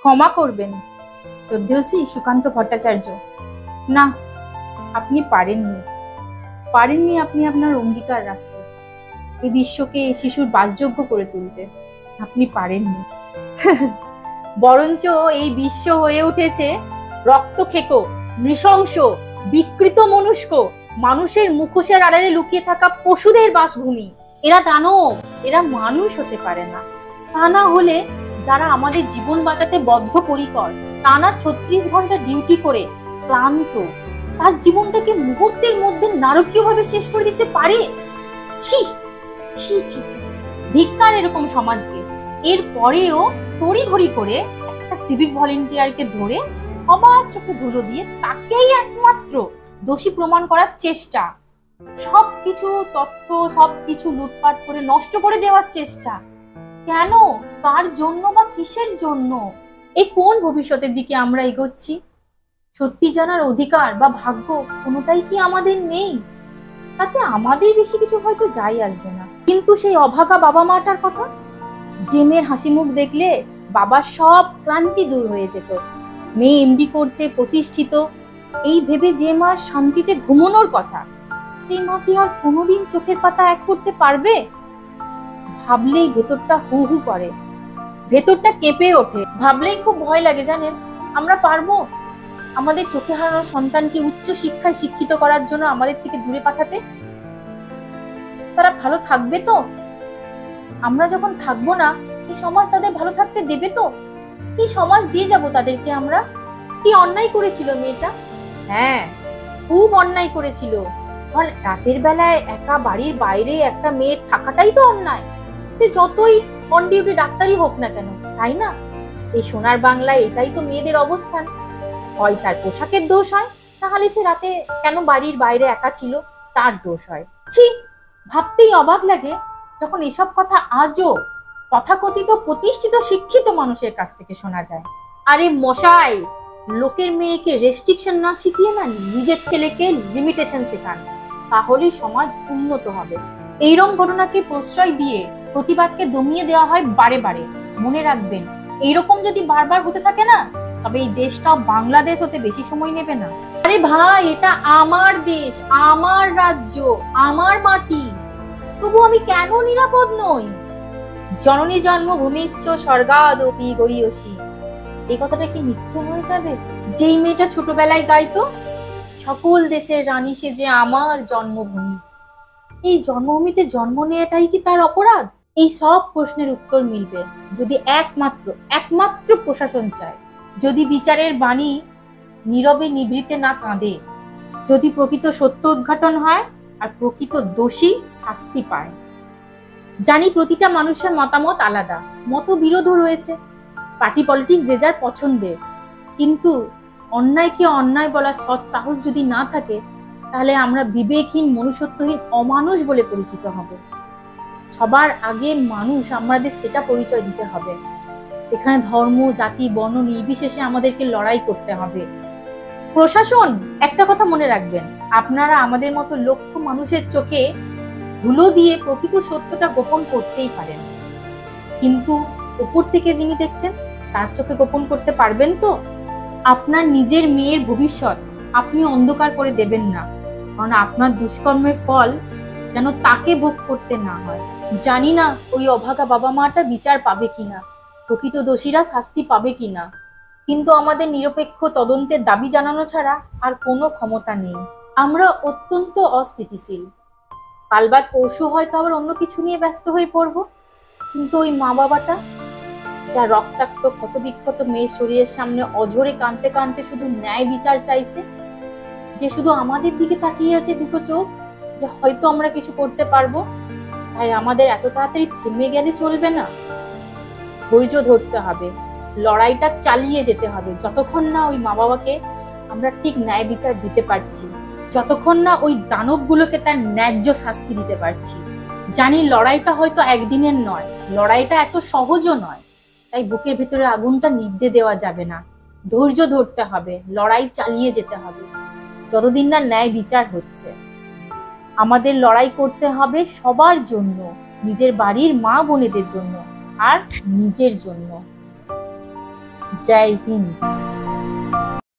ক্ষমা করবেন শ্রদ্ধেয়শ্রী সুকান্ত ভট্টাচার্য। না, আপনি পারেননি আপনি আপনার অঙ্গীকার রাখতে, এই বিশ্বকে শিশুর বাসযোগ্য করে তুলতে। আপনি পারেননি। বরঞ্চ এই বিশ্ব হয়ে উঠেছে রক্তখেকো, নৃশংস, বিকৃত মনুষ্ক, মানুষের মুখোশের আড়ালে লুকিয়ে থাকা পশুদের বাসভূমি। এরা দানব, এরা মানুষ হতে পারে না। তা না হলে যারা আমাদের জীবন বাঁচাতে বদ্ধপরিকর, টানা 36 ঘন্টা ডিউটি করে ক্লান্ত, তার জীবনটাকে মুহূর্তের মধ্যে নারকীয় ভাবে শেষ করে দিতে পারে? ছি ছি ছি ছি, ধিক্কার এরকম সমাজকে। এর পরেও তড়িঘড়ি করে একটা সিভিক ভলেন্টিয়ারকে ধরে সবার চোখে ধুলো দিয়ে তাকেই একমাত্র দোষী প্রমাণ করার চেষ্টা, সবকিছু তথ্য সবকিছু লুটপাট করে নষ্ট করে দেওয়ার চেষ্টা। কেন, কার জন্য বা কিসের জন্য? এই কোন ভবিষ্যতের দিকে আমরা এগোচ্ছি? সত্যি জানার অধিকার বা ভাগ্য কোনোটাই কি আমাদের নেই? তাতে আমাদের বেশি কিছু হয়তো যাই আসবে না, কিন্তু সেই অভাগা বাবা মাটার কথা, যে মেয়ের হাসি মুখ দেখলে বাবার সব ক্লান্তি দূর হয়ে যেত, মেয়ে এমডি করছে, প্রতিষ্ঠিত, এই ভেবে যে মা শান্তিতে ঘুমানোর কথা, সেই মা কি আর কোনোদিন চোখের পাতা এক করতে পারবে? ভাবলেই ভেতরটা হু হু করে, ভেতরটা কেঁপে ওঠে। ভাবলেই খুব ভয় লাগে, জানেন? আমরা পারবো আমাদের চোখে হারানো সন্তানকে উচ্চ শিক্ষায় শিক্ষিত করার জন্য আমাদের থেকে দূরে পাঠাতে? তারা ভালো থাকবে তো? আমরা যখন থাকবো না, এই সমাজ তাদের ভালো থাকতে দেবে তো? কি সমাজ দিয়ে যাব তাদেরকে আমরা? কি অন্যায় করেছিল মেয়েটা? হ্যাঁ, খুব অন্যায় করেছিল। কারণ রাতের বেলায় একা বাড়ির বাইরে একটা মেয়ে থাকাটাই তো অন্যায়, সে যতই অন ডিউটি ডাক্তারই হোক না কেন, তাই না? এই সোনার বাংলায় এটাই তো মেয়েদের অবস্থান। হয় তার পোশাকের দোষ হয়, তাহলে সে রাতে কেন বাড়ির বাইরে একা ছিল তার দোষ হয়। ছি, ভাবতেই অবাক লাগে যখন এসব কথা আজও তথাকথিত প্রতিষ্ঠিত শিক্ষিত মানুষের কাছ থেকে শোনা যায়। আরে মশাই, লোকের মেয়েকে রেস্ট্রিকশন না শিখিয়ে না নিজের ছেলেকে লিমিটেশন শেখান, তাহলেই সমাজ উন্নত হবে। এইরকম ঘটনাকে প্রশ্রয় দিয়ে প্রতিবাদকে দমিয়ে দেওয়া হয় বারে বারে। মনে রাখবেন, এইরকম যদি বারবার হতে থাকে না, তবে এই দেশটা বাংলাদেশ হতে বেশি সময় নেবে না। আরে ভাই, এটা আমার দেশ, আমার রাজ্য, আমার মাটি, তবু আমি কেন নিরাপদ নই? জননী জন্মভূমিশ্চ স্বর্গাদপি গরীয়সী, এই কথাটা কি মিথ্যে হয়ে যাবে? যেই মেয়েটা ছোটবেলায় গাইতো, সকল দেশের রানী সে যে আমার জন্মভূমি, এই জন্মভূমিতে জন্ম নেওয়াটাই কি তার অপরাধ? এই সব প্রশ্নের উত্তর মিলবে যদি একমাত্র প্রশাসন চায়, যদি বিচারের বাণী নীরবে নিভৃতে না কাঁদে, যদি প্রকৃত সত্য উদ্ঘাটন হয় আর প্রকৃত দোষী শাস্তি পায়। জানি প্রতিটা মানুষের মতামত আলাদা, মতবিরোধও রয়েছে, পার্টি পলিটিক্স যে যার পছন্দের, কিন্তু অন্যায়কে অন্যায় বলার সৎ সাহস যদি না থাকে, তাহলে আমরা বিবেকহীন, মনুষ্যত্বহীন, অমানুষ বলে পরিচিত হব। সবার আগে মানুষ আমাদের সেটা পরিচয় দিতে হবে। এখানে ধর্ম, জাতি, বর্ণ নির্বিশেষে আমাদেরকে লড়াই করতে হবে। প্রশাসন, একটা কথা মনে রাখবেন, আপনারা আমাদের মতো লক্ষ মানুষের চোখে ধুলো দিয়ে প্রকৃত সত্যটা গোপন করতেই পারেন, কিন্তু উপর থেকে যিনি দেখছেন তার চোখে গোপন করতে পারবেন তো? আপনার নিজের মেয়ের ভবিষ্যৎ আপনি অন্ধকার করে দেবেন না, কারণ আপনার দুষ্কর্মের ফল যেন তাকে ভোগ করতে না হয়। জানি না ওই অভাগা বাবা মাটা বিচার পাবে কিনা, প্রকৃত দোষীরা শাস্তি পাবে কিনা, কিন্তু আমাদের নিরপেক্ষ তদন্তের দাবি জানানো ছাড়া আর কোনো ক্ষমতা নেই। আমরা অত্যন্ত অস্থিতিশীল, কালবাদ পরশু হয়তো আবার অন্য কিছু নিয়ে ব্যস্ত হয়ে পড়ব, কিন্তু ওই মা বাবাটা যা রক্তাক্ত ক্ষতবিক্ষত মেয়ের শরীরের সামনে অঝরে কাঁদতে কাঁদতে শুধু ন্যায় বিচার চাইছে, যে শুধু আমাদের দিকে তাকিয়ে আছে দুটো চোখ, যে হয়তো আমরা কিছু করতে পারবো, তাই আমাদের এত তাড়াতাড়ি থেমে গেলে চলবে না। ধৈর্য ধরতে হবে, লড়াইটা চালিয়ে যেতে হবে, যতক্ষণ না ওই মা বাবাকে আমরা ঠিক ন্যায় বিচার দিতে পারছি, যতক্ষণ না ওই দানবগুলোকে তার ন্যায্য শাস্তি দিতে পারছি। জানি লড়াইটা হয়তো একদিনের নয়, লড়াইটা এত সহজও নয়, তাই বুকের ভিতরে আগুনটা নিভতে দেওয়া যাবে না। ধৈর্য ধরতে হবে, লড়াই চালিয়ে যেতে হবে যতদিন না ন্যায় বিচার হচ্ছে। আমাদের লড়াই করতে হবে সবার জন্য, নিজের বাড়ির মা বোনেদের জন্য আর নিজের জন্য। জয় হিন্দ।